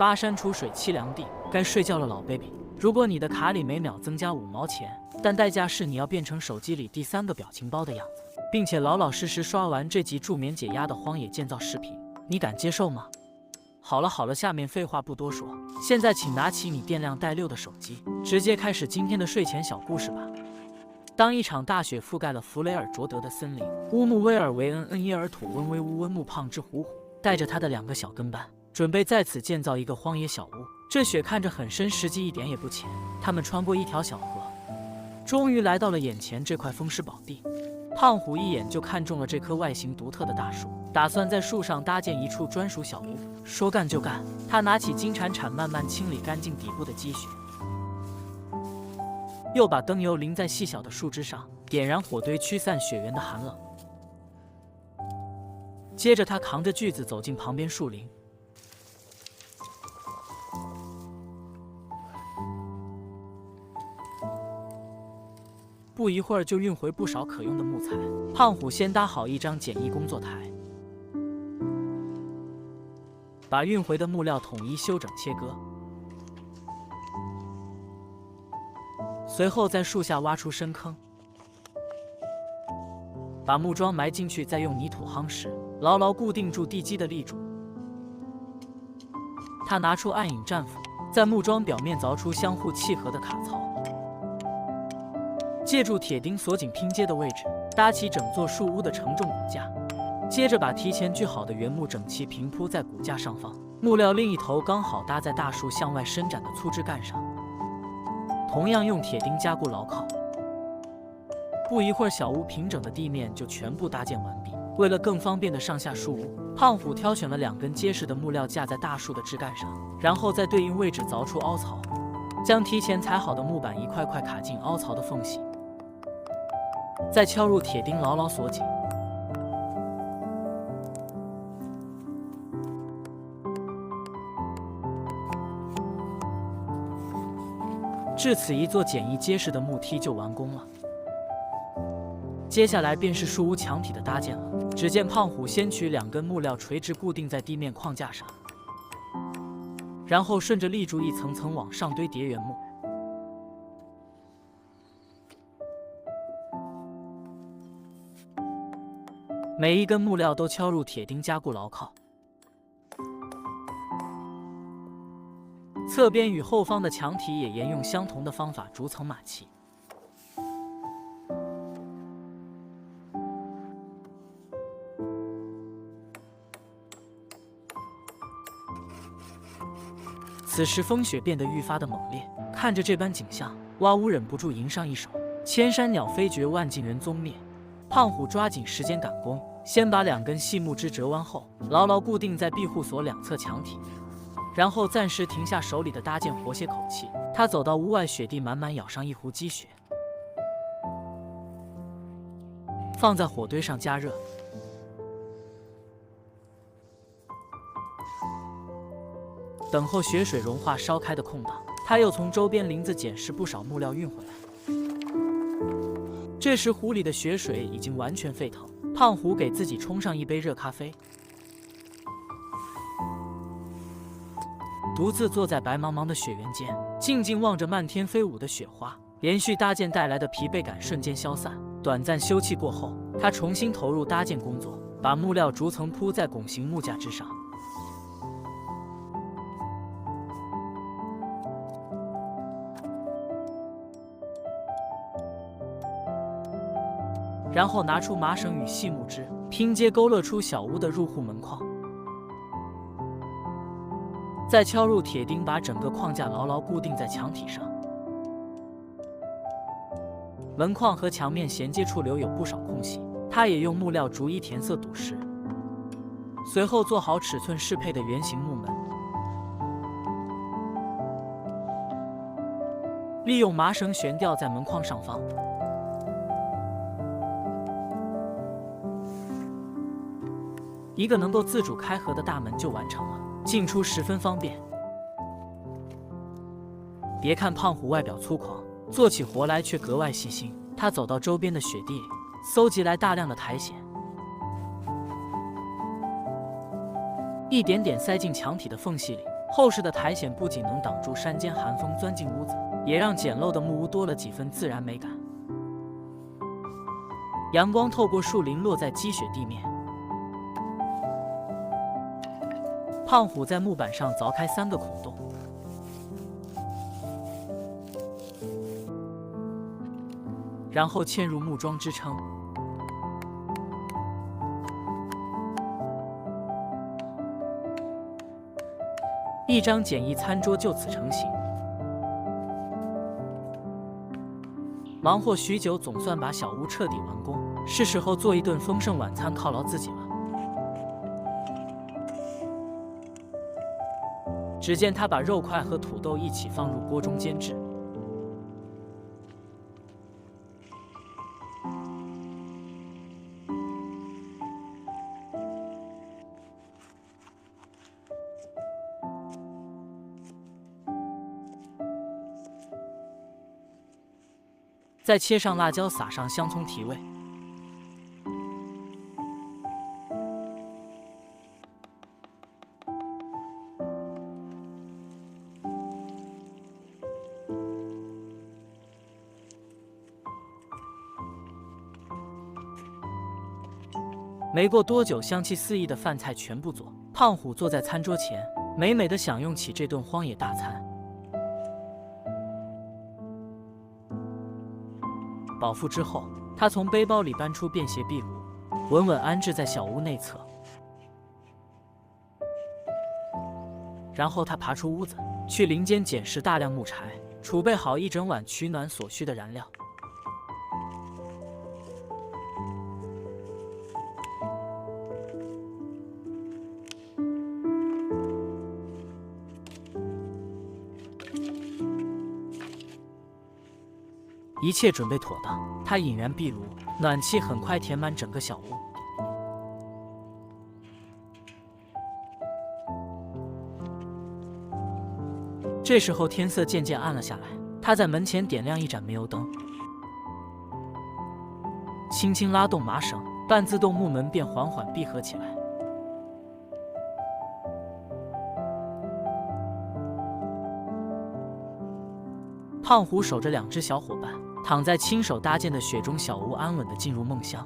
巴山出水凄凉地，该睡觉了，老 baby。如果你的卡里每秒增加5毛钱，但代价是你要变成手机里第3个表情包的样子，并且老老实实刷完这集助眠解压的荒野建造视频，你敢接受吗？好了，下面废话不多说，现在请拿起你电量带6的手机，直接开始今天的睡前小故事吧。当一场大雪覆盖了弗雷尔卓德的森林，乌木威尔维恩耶尔土温威乌温木胖之虎虎带着他的2个小跟班，准备在此建造一个荒野小屋。这雪看着很深，实际一点也不浅。他们穿过一条小河，终于来到了眼前这块风湿宝地。胖虎一眼就看中了这棵外形独特的大树，打算在树上搭建一处专属小屋。说干就干，他拿起金铲铲慢慢清理干净底部的积雪，又把灯油淋在细小的树枝上，点燃火堆驱散雪原的寒冷。接着他扛着锯子走进旁边树林，不一会儿就运回不少可用的木材。胖虎先搭好一张简易工作台，把运回的木料统一修整切割，随后在树下挖出深坑，把木桩埋进去，再用泥土夯实，牢牢固定住地基的立柱。他拿出暗影战斧，在木桩表面凿出相互契合的卡槽，借助铁钉锁紧拼接的位置，搭起整座树屋的承重骨架。接着把提前锯好的原木整齐平铺在骨架上方，木料另一头刚好搭在大树向外伸展的粗枝干上，同样用铁钉加固牢靠。不一会儿，小屋平整的地面就全部搭建完毕。为了更方便的上下树屋，胖虎挑选了2根结实的木料架在大树的枝干上，然后在对应位置凿出凹槽，将提前裁好的木板一块块卡进凹槽的缝隙，再敲入铁钉牢牢锁紧。至此，一座简易结实的木梯就完工了。接下来便是树屋墙体的搭建了。只见胖虎先取2根木料垂直固定在地面框架上，然后顺着立柱一层层往上堆叠原木，每一根木料都敲入铁钉加固牢靠。侧边与后方的墙体也沿用相同的方法逐层码齐。此时风雪变得愈发的猛烈，看着这般景象，蛙乌忍不住吟上一首：千山鸟飞绝，万径人踪灭。胖虎抓紧时间赶工，先把2根细木枝折弯后，牢牢固定在庇护所2侧墙体，然后暂时停下手里的搭建，活些口气。他走到屋外，雪地满满舀上一壶积雪，放在火堆上加热。等候雪水融化烧开的空档，他又从周边林子捡拾不少木料运回来。这时壶里的雪水已经完全沸腾，胖虎给自己冲上一杯热咖啡，独自坐在白茫茫的雪原间，静静望着漫天飞舞的雪花。连续搭建带来的疲惫感瞬间消散。短暂休憩过后，他重新投入搭建工作，把木料逐层铺在拱形木架之上，然后拿出麻绳与细木枝拼接，勾勒出小屋的入户门框，再敲入铁钉，把整个框架牢牢固定在墙体上。门框和墙面衔接处留有不少空隙，他也用木料逐一填色堵实，随后做好尺寸适配的圆形木门，利用麻绳悬吊在门框上方。一个能够自主开合的大门就完成了，进出十分方便。别看胖虎外表粗犷，做起活来却格外细心。他走到周边的雪地里，搜集来大量的苔藓，一点点塞进墙体的缝隙里，厚实的苔藓不仅能挡住山间寒风钻进屋子，也让简陋的木屋多了几分自然美感。阳光透过树林落在积雪地面，胖虎在木板上凿开3个孔洞，然后嵌入木桩支撑。一张简易餐桌就此成型。忙活许久，总算把小屋彻底完工，是时候做一顿丰盛晚餐犒劳自己了。只见他把肉块和土豆一起放入锅中煎制。再切上辣椒，撒上香葱提味。没过多久，香气四溢的饭菜全部做，胖虎坐在餐桌前，美美的享用起这顿荒野大餐。饱腹之后，他从背包里搬出便携壁炉，稳稳安置在小屋内侧。然后他爬出屋子，去林间捡拾大量木柴，储备好一整晚取暖所需的燃料。一切准备妥当，他引燃壁炉，暖气很快填满整个小屋。这时候天色渐渐暗了下来，他在门前点亮一盏煤油灯，轻轻拉动麻绳，半自动木门便缓缓闭合起来。胖虎守着2只小伙伴，躺在亲手搭建的雪中小屋，安稳地进入梦乡。